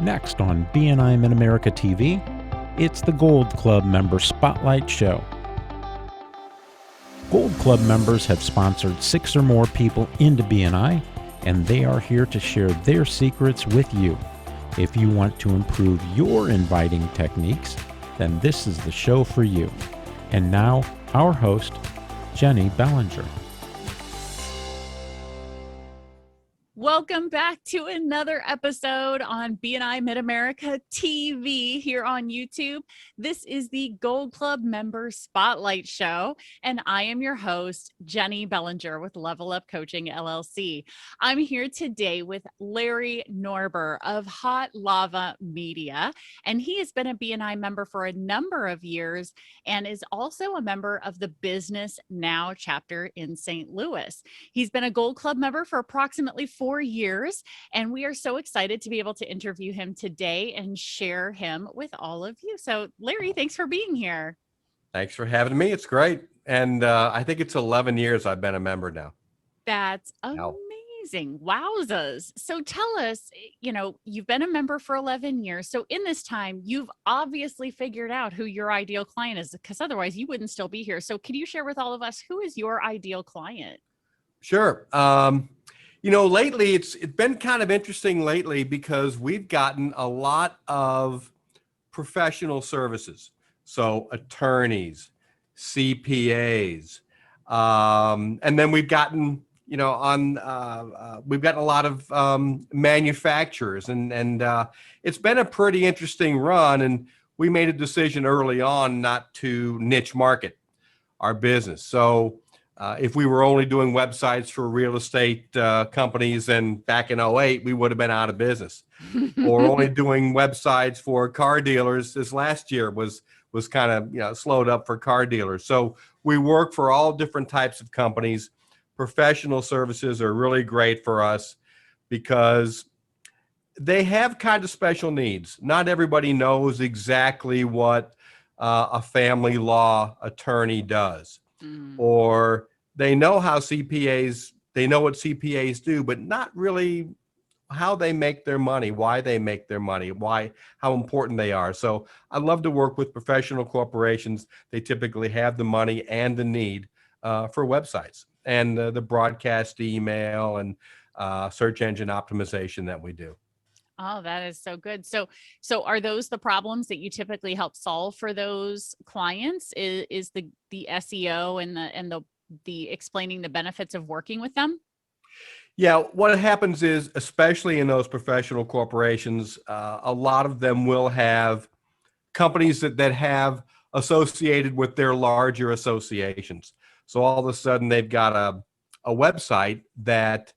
Next on BNI Mid-America TV, it's the Gold Club Member Spotlight Show. Gold Club members have sponsored 6 or more people into BNI, and they are here to share their secrets with you. If you want to improve your inviting techniques, then this is the show for you. And now, our host, Jennie Bellinger. Welcome back to another episode on BNI Mid-America TV here on YouTube. This is the Gold Club Member Spotlight Show, and I am your host, Jennie Bellinger with Level Up Coaching, LLC. I'm here today with Larry Norber of Hot Lava Media, and he has been a BNI member for a number of years and is also a member of the Business Now chapter in St. Louis. He's been a Gold Club member for approximately 4 years, and we are so excited to be able to interview him today and share him with all of you. So Larry, thanks for being here. Thanks for having me. It's great. And I think it's 11 years I've been a member now. That's amazing. Wowzas. So tell us, you've been a member for 11 years. So in this time, you've obviously figured out who your ideal client is, because otherwise you wouldn't still be here. So can you share with all of us, who is your ideal client? Sure. Lately it's been kind of interesting lately because we've gotten a lot of professional services. So attorneys, CPAs, and then we've gotten, we've gotten a lot of manufacturers, and it's been a pretty interesting run. And we made a decision early on not to niche market our business. So if we were only doing websites for real estate companies, and back in 2008, we would have been out of business. Or only doing websites for car dealers. This last year was kind of slowed up for car dealers. So we work for all different types of companies. Professional services are really great for us because they have kind of special needs. Not everybody knows exactly what a family law attorney does. Or they know how they know what CPAs do, but not really how they make their money, why they make their money, how important they are. So I love to work with professional corporations. They typically have the money and the need for websites and the broadcast email and search engine optimization that we do. Oh, that is so good. So are those the problems that you typically help solve for those clients? Is the SEO and the explaining the benefits of working with them? Yeah, what happens is, especially in those professional corporations, a lot of them will have companies that have associated with their larger associations. So all of a sudden they've got a website that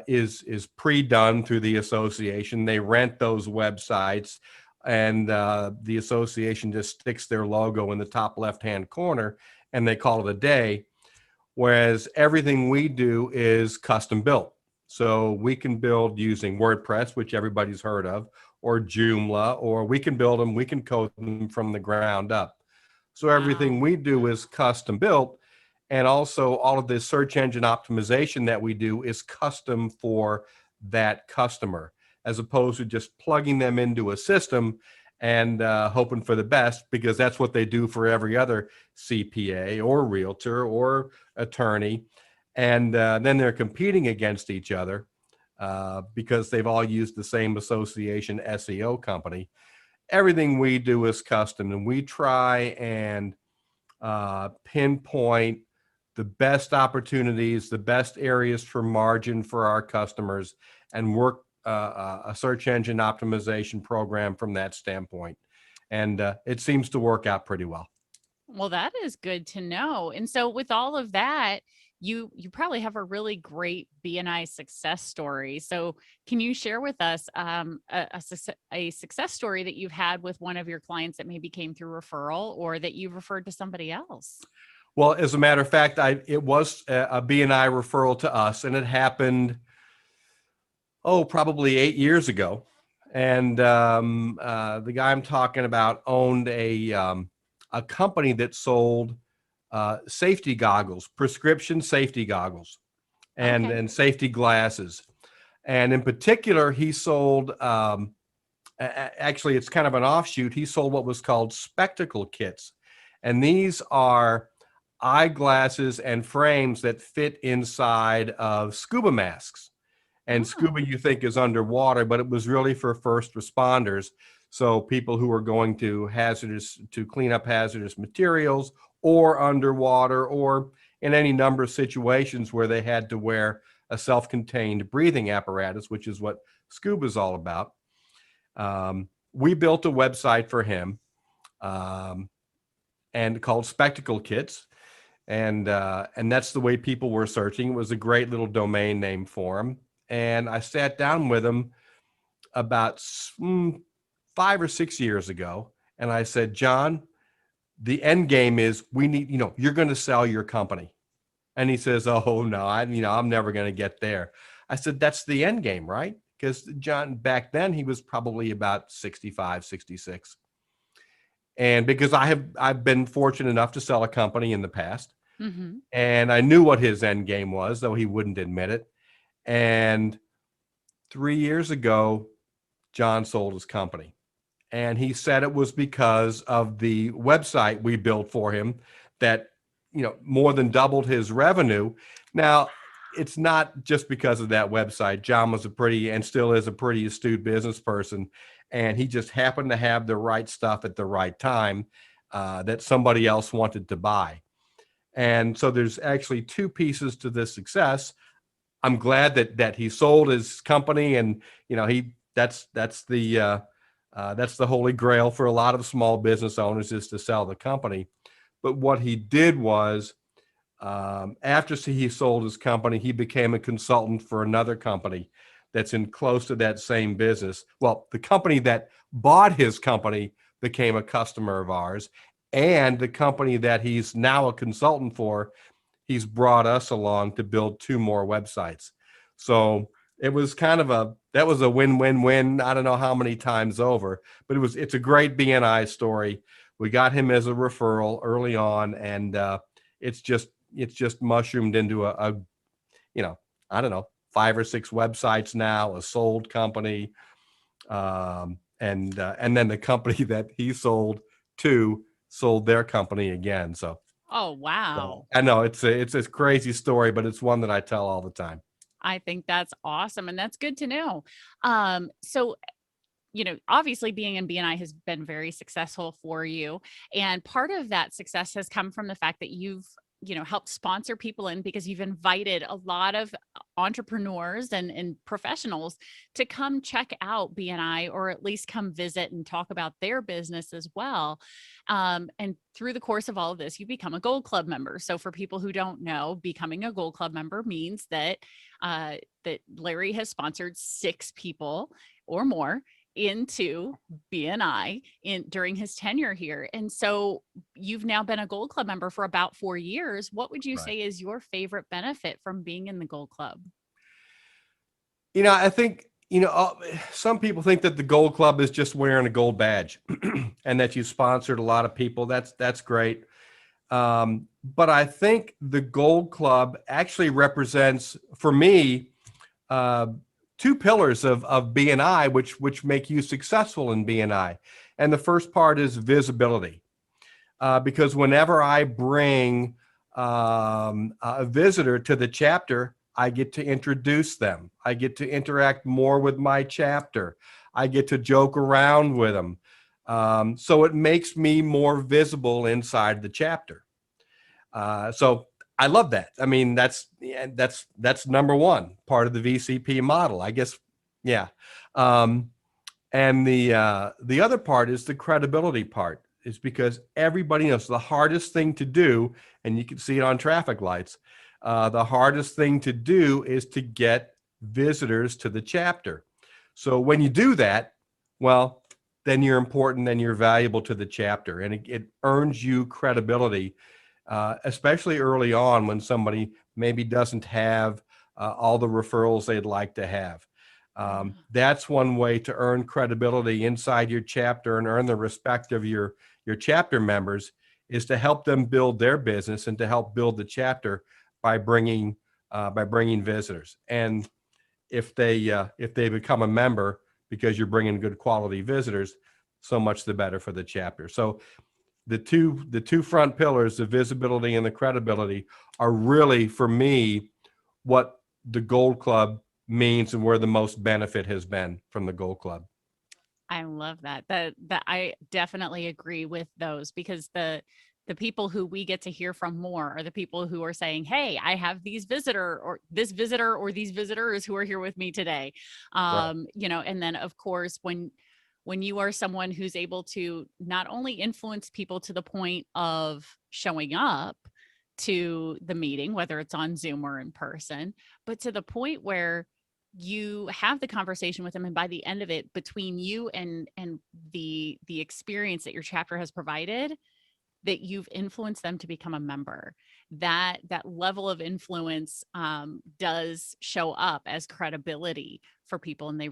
is pre-done through the association. They rent those websites, and the association just sticks their logo in the top left-hand corner, and they call it a day. Whereas everything we do is custom built. So we can build using WordPress, which everybody's heard of, or Joomla, or we can build them, we can code them from the ground up. So everything we do is custom built. And also all of this search engine optimization that we do is custom for that customer, as opposed to just plugging them into a system and hoping for the best, because that's what they do for every other CPA or realtor or attorney. And then they're competing against each other because they've all used the same association SEO company. Everything we do is custom, and we try and pinpoint the best opportunities, the best areas for margin for our customers, and work a search engine optimization program from that standpoint. And it seems to work out pretty well. Well, that is good to know. And so with all of that, you probably have a really great BNI success story. So can you share with us a success story that you've had with one of your clients that maybe came through referral, or that you've referred to somebody else? Well, as a matter of fact, it was a BNI referral to us, and it happened, probably 8 years ago. And the guy I'm talking about owned a company that sold safety goggles, prescription safety goggles, and safety glasses. And in particular, he sold actually, it's kind of an offshoot. He sold what was called spectacle kits. And these are eyeglasses and frames that fit inside of scuba masks. And scuba, Oh. you think, is underwater, but it was really for first responders. So people who are going to clean up hazardous materials, or underwater, or in any number of situations where they had to wear a self-contained breathing apparatus, which is what scuba is all about. We built a website for him, and called Spectacle Kits. And that's the way people were searching. It was a great little domain name for him. And I sat down with him about 5 or 6 years ago. And I said, John, the end game is we need, you're going to sell your company. And he says, oh no, I'm never going to get there. I said, that's the end game, right? Because John, back then he was probably about 65, 66. And because I've been fortunate enough to sell a company in the past, Mm-hmm. and I knew what his end game was, though he wouldn't admit it. And 3 years ago, John sold his company. And he said it was because of the website we built for him that, more than doubled his revenue. Now, it's not just because of that website. John was and still is a pretty astute business person. And he just happened to have the right stuff at the right time that somebody else wanted to buy. And so there's actually two pieces to this success. I'm glad that he sold his company, and that's the holy grail for a lot of small business owners, is to sell the company. But what he did was, after he sold his company, he became a consultant for another company that's in close to that same business. Well, the company that bought his company became a customer of ours, and the company that he's now a consultant for, he's brought us along to build 2 more websites. So it was that was a win-win-win. I don't know how many times over, but it's a great BNI story. We got him as a referral early on, and it's just mushroomed into a I don't know, 5 or 6 websites now, a sold company, and then the company that he sold to sold their company again. So Oh, wow. I know it's a crazy story, but it's one that I tell all the time. I think that's awesome. And that's good to know. So, obviously being in BNI has been very successful for you. And part of that success has come from the fact that you've, helped sponsor people in, because you've invited a lot of entrepreneurs and professionals to come check out BNI, or at least come visit and talk about their business as well. And through the course of all of this, you become a Gold Club member. So for people who don't know, becoming a Gold Club member means that that Larry has sponsored 6 people or more into BNI during his tenure here. And so you've now been a Gold Club member for about 4 years. What would you say is your favorite benefit from being in the Gold Club? I think, some people think that the Gold Club is just wearing a gold badge and that you sponsored a lot of people. That's great. But I think the Gold Club actually represents, for me, 2 pillars of BNI, which make you successful in BNI. And the first part is visibility, because whenever I bring a visitor to the chapter, I get to introduce them. I get to interact more with my chapter. I get to joke around with them. So it makes me more visible inside the chapter. So I love that. I mean, that's number one part of the VCP model, I guess. Yeah. And the other part is the credibility part, is because everybody knows the hardest thing to do, and you can see it on traffic lights. The hardest thing to do is to get visitors to the chapter. So when you do that, well, then you're important, then you're valuable to the chapter, and it earns you credibility. Especially early on, when somebody maybe doesn't have all the referrals they'd like to have. That's one way to earn credibility inside your chapter and earn the respect of your chapter members, is to help them build their business and to help build the chapter by bringing visitors. And if they become a member, because you're bringing good quality visitors, so much the better for the chapter. So the two front pillars, the visibility and the credibility, are really, for me, what the Gold Club means and where the most benefit has been from the Gold Club. I love that. That I definitely agree with those, because the people who we get to hear from more are the people who are saying, "Hey, I have these visitor or this visitor or these visitors who are here with me today." Right. And then of course when you are someone who's able to not only influence people to the point of showing up to the meeting, whether it's on Zoom or in person, but to the point where you have the conversation with them, and by the end of it, between you and the experience that your chapter has provided, that you've influenced them to become a member, that level of influence does show up as credibility for people, and they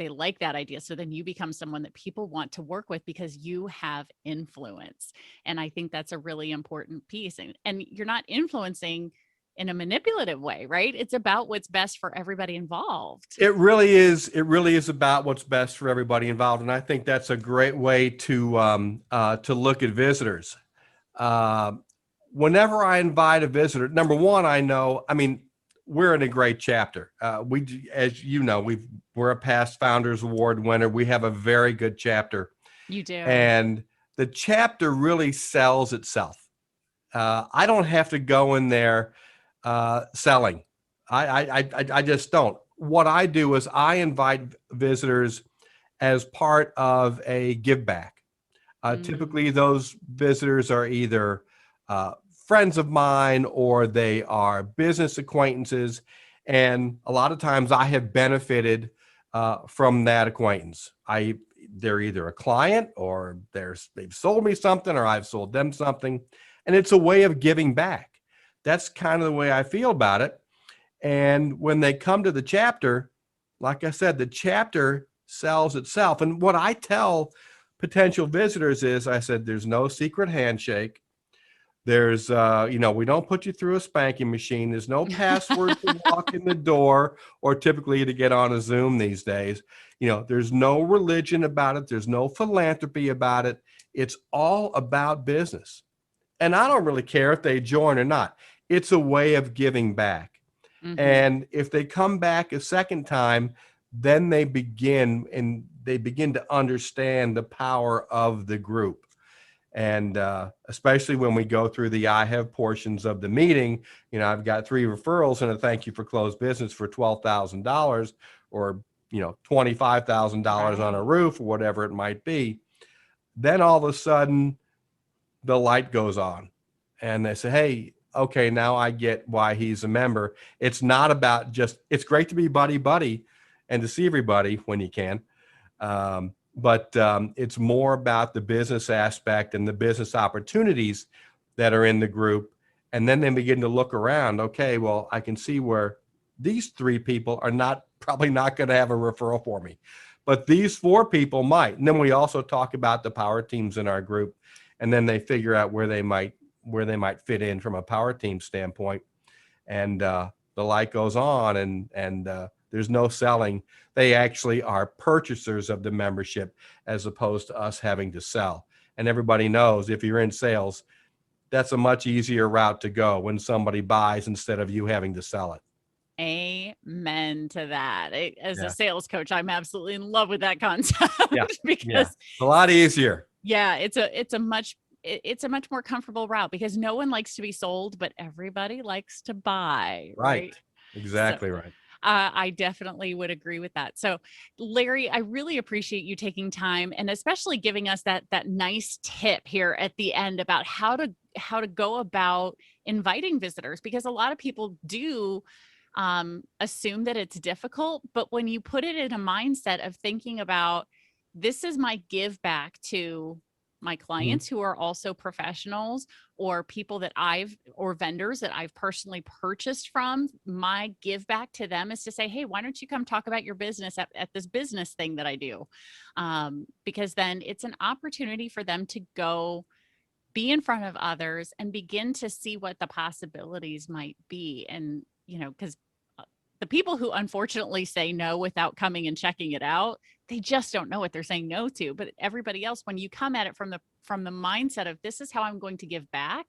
like that idea. So then you become someone that people want to work with because you have influence. And I think that's a really important piece. And you're not influencing in a manipulative way, right? It's about what's best for everybody involved. It really is. It really is about what's best for everybody involved, and I think that's a great way to look at visitors. Uh, Whenever I invite a visitor, number one, I mean, we're in a great chapter. As you know, we're a past Founders Award winner. We have a very good chapter, You do. and the chapter really sells itself. I don't have to go in there selling. I just don't. What I do is I invite visitors as part of a give back. Typically, Mm. those visitors are either friends of mine or they are business acquaintances. And a lot of times I have benefited from that acquaintance. They're either a client or they've sold me something or I've sold them something. And it's a way of giving back. That's kind of the way I feel about it. And when they come to the chapter, like I said, the chapter sells itself. And what I tell potential visitors is, I said, there's no secret handshake. There's, we don't put you through a spanking machine. There's no password to walk in the door or typically to get on a Zoom these days. There's no religion about it. There's no philanthropy about it. It's all about business. And I don't really care if they join or not. It's a way of giving back. Hmm. And if they come back a second time, then they begin to understand the power of the group. And especially when we go through the I have portions of the meeting, I've got 3 referrals and a thank you for closed business for $12,000 or, $25,000 on a Right. roof or whatever it might be. Then all of a sudden the light goes on and they say, hey, okay, now I get why he's a member. It's not about it's great to be buddy and to see everybody when you can. But it's more about the business aspect and the business opportunities that are in the group. And then they begin to look around. Okay, well, I can see where these 3 people are probably not going to have a referral for me, but these 4 people might. And then we also talk about the power teams in our group, and then they figure out where they might fit in from a power team standpoint. And the light goes on, and there's no selling. They actually are purchasers of the membership as opposed to us having to sell. And everybody knows if you're in sales, that's a much easier route to go when somebody buys instead of you having to sell it. Amen to that. As a Yeah. sales coach, I'm absolutely in love with that concept Yeah. Yeah. because It's a lot easier. yeah, it's a much more comfortable route, because no one likes to be sold, but everybody likes to buy, Right. right? So Exactly right. I definitely would agree with that. So, Larry, I really appreciate you taking time and especially giving us that nice tip here at the end about how to go about inviting visitors, because a lot of people do assume that it's difficult, but when you put it in a mindset of thinking about, this is my give back to my Mhm. clients who are also professionals, or people that or vendors that I've personally purchased from, my give back to them is to say, hey, why don't you come talk about your business at this business thing that I do? Because then it's an opportunity for them to go be in front of others and begin to see what the possibilities might be. And, because The people who unfortunately say no without coming and checking it out, they just don't know what they're saying no to. But everybody else, when you come at it from the mindset of this is how I'm going to give back,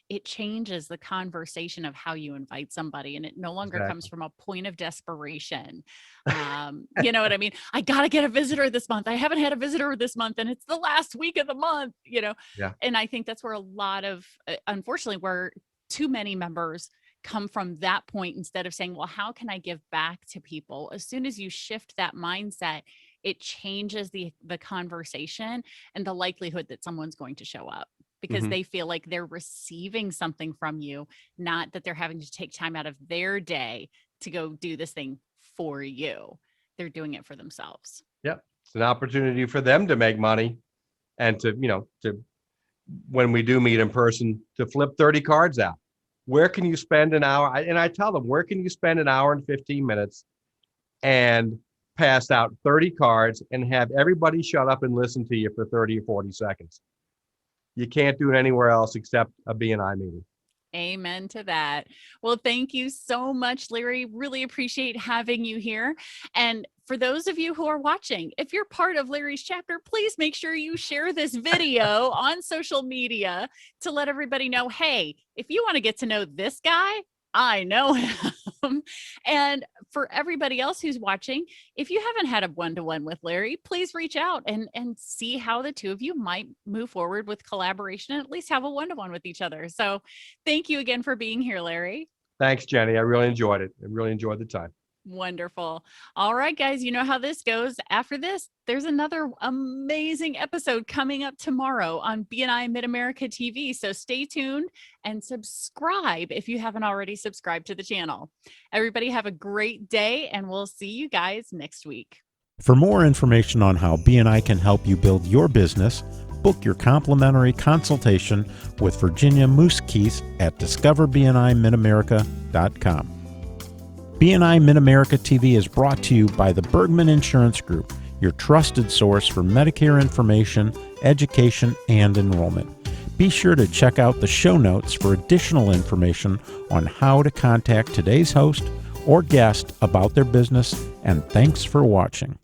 it changes the conversation of how you invite somebody. And it no longer comes from a point of desperation. You know what I mean? I got to get a visitor this month. I haven't had a visitor this month and it's the last week of the month, you know? Yeah. And I think that's where a lot of, unfortunately, where too many members come from that point, instead of saying, well, how can I give back to people? As soon as you shift that mindset, it changes the conversation and the likelihood that someone's going to show up, because they feel like they're receiving something from you, not that they're having to take time out of their day to go do this thing for you. They're doing it for themselves. Yep. It's an opportunity for them to make money and to, when we do meet in person, to flip 30 cards out. Where can you spend an hour? And I tell them, where can you spend an hour and 15 minutes and pass out 30 cards and have everybody shut up and listen to you for 30 or 40 seconds? You can't do it anywhere else except a BNI meeting. Amen to that. Well, thank you so much, Larry. Really appreciate having you here. And for those of you who are watching, if you're part of Larry's chapter, please make sure you share this video on social media to let everybody know, hey, if you want to get to know this guy, I know him. And for everybody else who's watching, if you haven't had a one-to-one with Larry, please reach out and see how the two of you might move forward with collaboration and at least have a one-to-one with each other. So thank you again for being here, Larry. Thanks, Jenny. I really enjoyed it. I really enjoyed the time. Wonderful. All right, guys, you know how this goes. After this, there's another amazing episode coming up tomorrow on BNI Mid-America TV. So stay tuned and subscribe if you haven't already subscribed to the channel. Everybody have a great day, and we'll see you guys next week. For more information on how BNI can help you build your business, book your complimentary consultation with Virginia Moose-Keith at discoverbnimidamerica.com. BNI Mid-America TV is brought to you by the Bergman Insurance Group, your trusted source for Medicare information, education, and enrollment. Be sure to check out the show notes for additional information on how to contact today's host or guest about their business, and thanks for watching.